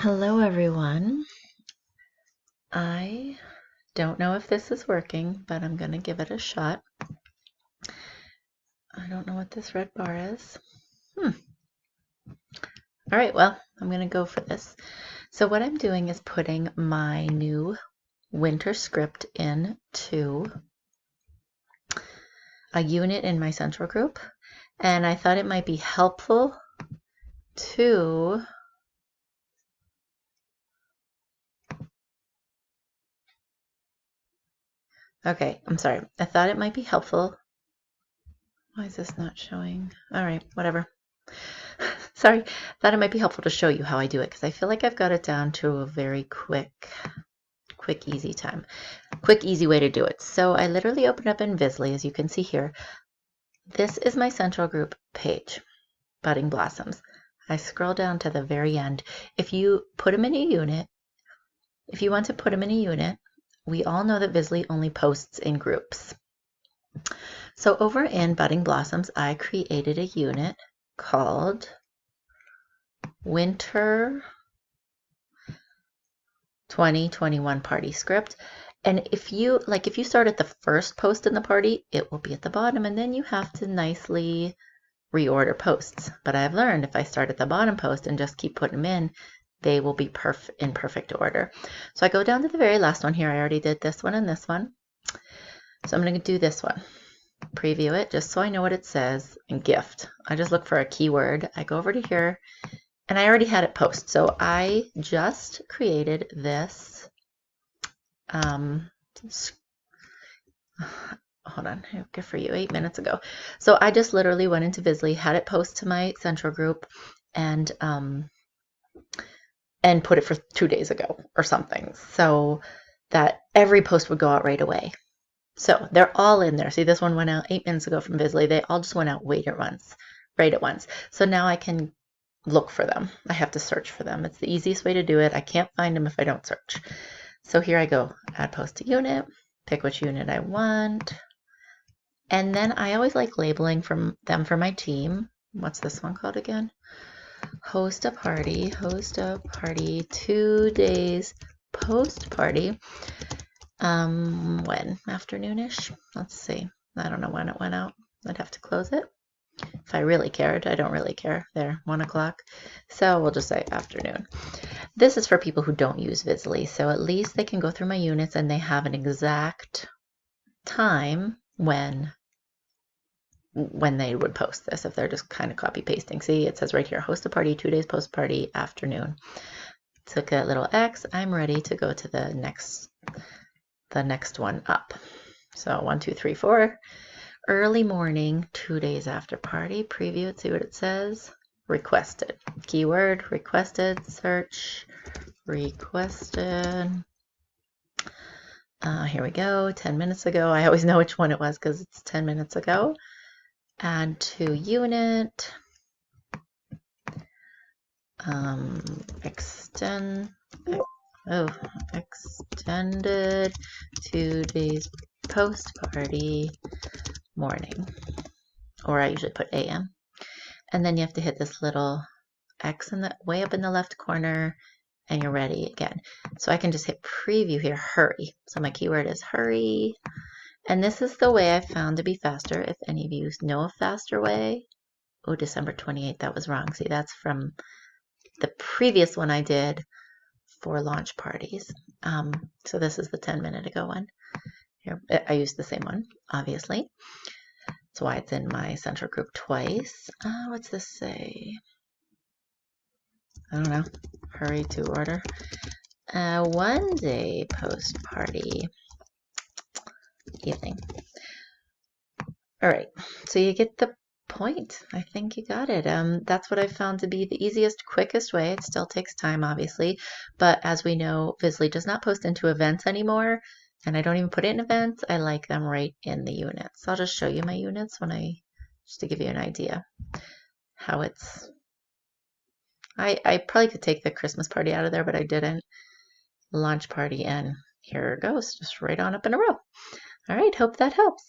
Hello everyone. I don't know if this is working, but I'm going to give it a shot. I don't know what this red bar is. All right, well, I'm going to go for this. So what I'm doing is putting my new winter script into a unit in my central group, and I thought it might be helpful to Okay, I'm sorry. I thought it might be helpful. Why is this not showing? All right, whatever. Sorry, thought it might be helpful to show you how I do it because I feel like I've got it down to a very quick, easy way to do it. So I literally open up in Vizly, as you can see here. This is my central group page, Budding Blossoms. I scroll down to the very end. If you put them in a unit, if you want to put them in a unit, we all know that Vizly only posts in groups. So over in Budding Blossoms, I created a unit called Winter 2021 Party Script. And if you start at the first post in the party, it will be at the bottom, and then you have to nicely reorder posts. But I've learned if I start at the bottom post and just keep putting them in, they will be in perfect order. So I go down to the very last one here. I already did this one and this one. So I'm going to do this one. Preview it just so I know what it says, and gift. I just look for a keyword. I go over to here, and I already had it post. So I just created this. Hold on, gift for you 8 minutes ago. So I just literally went into Vizly, had it post to my central group, and put it for 2 days ago or something, so that every post would go out right away. So they're all in there. See, this one went out 8 minutes ago from Vizly. They all just went out right at once. So now I can look for them. I have to search for them. It's the easiest way to do it. I can't find them if I don't search. So here I go, add post to unit, pick which unit I want. And then I always like labeling them for my team. What's this one called again? Host a party, 2 days post party. When? Afternoonish? Let's see. I don't know when it went out. I'd have to close it. If I really cared, I don't really care. There, 1 o'clock. So we'll just say afternoon. This is for people who don't use Vizly, so at least they can go through my units and they have an exact time when they would post this, if they're just kind of copy pasting. See, it says right here, host a party, 2 days post party, afternoon. Took that little X. I'm ready to go to the next one up. So 1, 2, 3, 4. Early morning, 2 days after party. Preview it, see what it says. Requested. Keyword, requested, search, requested. Here we go, 10 minutes ago. I always know which one it was because it's 10 minutes ago. Add to unit. Extended 2 days post party morning, or I usually put AM, and then you have to hit this little X in the way up in the left corner, and you're ready again. So I can just hit preview here, hurry. So my keyword is hurry, and this is the way I found to be faster. If any of you know a faster way, oh, December 28th, that was wrong. See, that's from the previous one I did for launch parties. So this is the 10-minute ago one. Here, I used the same one, obviously. That's why it's in my central group twice. What's this say? I don't know. Hurry to order. 1 day post party evening. All right, so you get the point. I think you got it. That's what I found to be the easiest, quickest way. It still takes time, obviously, but as we know, Vizly does not post into events anymore, and I don't even put it in events. I like them right in the units. I'll just show you my units just to give you an idea how it's. I probably could take the Christmas party out of there, but I didn't. Launch party, and here it goes, just right on up in a row. All right, hope that helps.